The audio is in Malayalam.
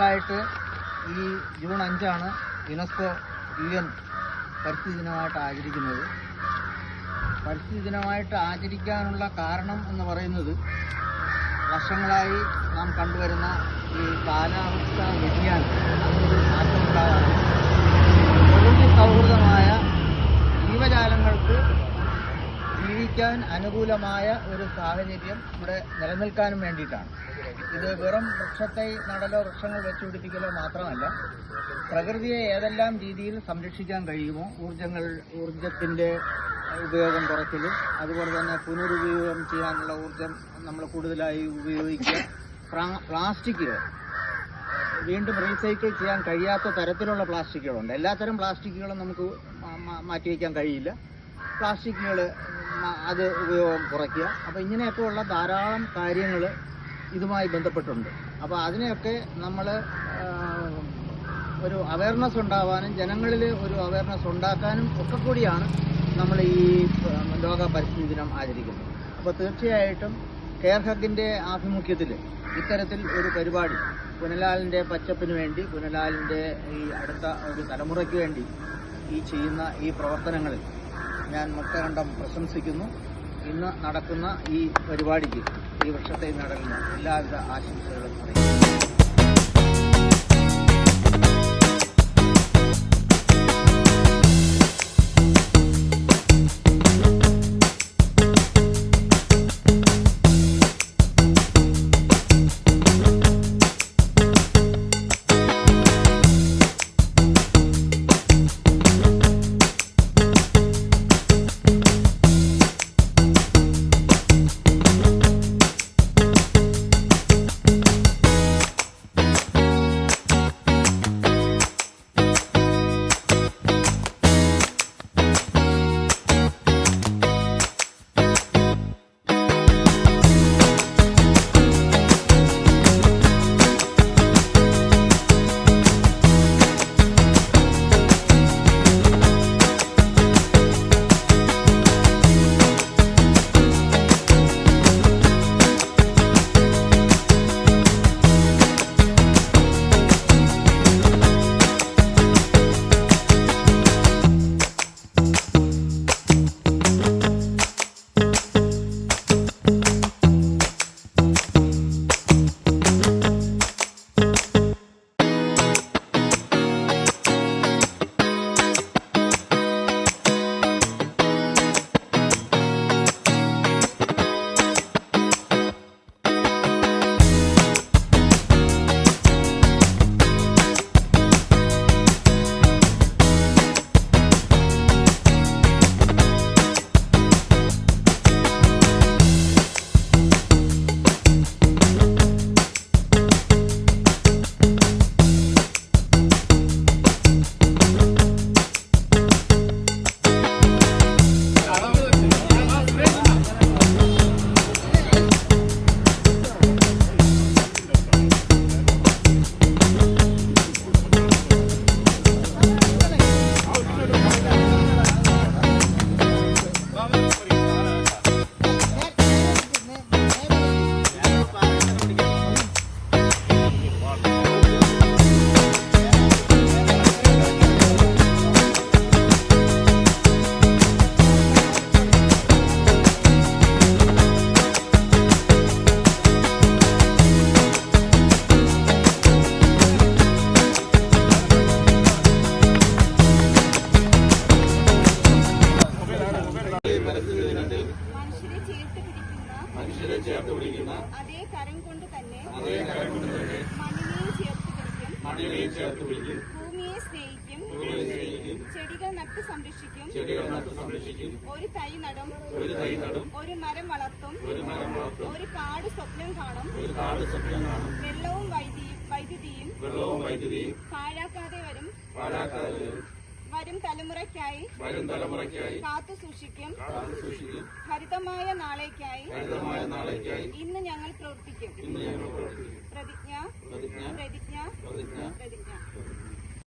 വർഷങ്ങളായിട്ട് ഈ ജൂൺ 5 യുനെസ്കോ UN പരിസ്ഥിതി ദിനമായിട്ട് ആചരിക്കുന്നത്. പരിസ്ഥിതി ദിനമായിട്ട് ആചരിക്കാനുള്ള കാരണം എന്ന് പറയുന്നത് വർഷങ്ങളായി നാം കണ്ടുവരുന്ന ഈ കാലാവസ്ഥാ വ്യതിയാനം അതിനൊരു മാറ്റമുണ്ടാകാനും പ്രകൃതി സൗഹൃദമായ ജീവജാലങ്ങൾക്ക് ജീവിക്കാൻ അനുകൂലമായ ഒരു സാഹചര്യം ഇവിടെ നിലനിൽക്കാനും വേണ്ടിയിട്ടാണ്. ഇത് വെറും വൃക്ഷത്തൈ നടലോ വൃക്ഷങ്ങൾ വെച്ചുപിടിപ്പിക്കലോ മാത്രമല്ല, പ്രകൃതിയെ ഏതെല്ലാം രീതിയിൽ സംരക്ഷിക്കാൻ കഴിയുമോ, ഊർജത്തിൻ്റെ ഉപയോഗം കുറയ്ക്കലും, അതുപോലെ തന്നെ പുനരുപയോഗം ചെയ്യാനുള്ള ഊർജം നമ്മൾ കൂടുതലായി ഉപയോഗിക്കുക, പ്ലാസ്റ്റിക്കുകൾ വീണ്ടും റീസൈക്കിൾ ചെയ്യാൻ കഴിയാത്ത തരത്തിലുള്ള പ്ലാസ്റ്റിക്കുകളുണ്ട്. എല്ലാത്തരം പ്ലാസ്റ്റിക്കുകളും നമുക്ക് മാറ്റിവെക്കാൻ കഴിയില്ല. പ്ലാസ്റ്റിക്കുകൾ അത് ഉപയോഗം കുറയ്ക്കുക. അപ്പോൾ ഇങ്ങനെയൊക്കെയുള്ള ധാരാളം കാര്യങ്ങൾ ഇതുമായി ബന്ധപ്പെട്ടുണ്ട്. അപ്പോൾ അതിനെയൊക്കെ നമ്മൾ ഒരു അവയർനെസ് ഉണ്ടാവാനും ജനങ്ങളിൽ ഒരു അവയർനെസ് ഉണ്ടാക്കാനും ഒക്കെ കൂടിയാണ് നമ്മൾ ഈ ലോക പരിസ്ഥിതി ദിനം ആചരിക്കുന്നത്. അപ്പോൾ തീർച്ചയായിട്ടും കെയർ ഹഗിൻ്റെ ആഭിമുഖ്യത്തിൽ ഇത്തരത്തിൽ ഒരു പരിപാടി പുനലാലിൻ്റെ പച്ചപ്പിന് വേണ്ടി, പുനലാലിൻ്റെ ഈ അടുത്ത ഒരു തലമുറയ്ക്ക് വേണ്ടി ഈ ചെയ്യുന്ന ഈ പ്രവർത്തനങ്ങളിൽ ഞാൻ മുക്തകണ്ഠം പ്രശംസിക്കുന്നു. ഇന്ന് നടക്കുന്ന ഈ പരിപാടിക്ക്, ഈ വൃക്ഷത്തൈ നടലിന് എല്ലാവിധ ആശംസകളും അറിയിക്കുന്നു. അതേ കരം കൊണ്ട് തന്നെ മണ്ണിനെയും ചേർത്ത് പിടിക്കും, ഭൂമിയെ സ്നേഹിക്കും, ചെടികൾ നട്ട് സംരക്ഷിക്കും, ഒരു തൈ നടും, ഒരു മരം വളർത്തും, ഒരു കാട് സ്വപ്നം കാണും, വെള്ളവും വൈദ്യുതിയും പാഴാക്കാതെ വരും തലമുറയ്ക്കായി കാത്തു സൂക്ഷിക്കും. ഹരിതമായ നാളേക്കായി ഇന്ന് ഞങ്ങൾ പ്രവർത്തിക്കും. പ്രതിജ്ഞ.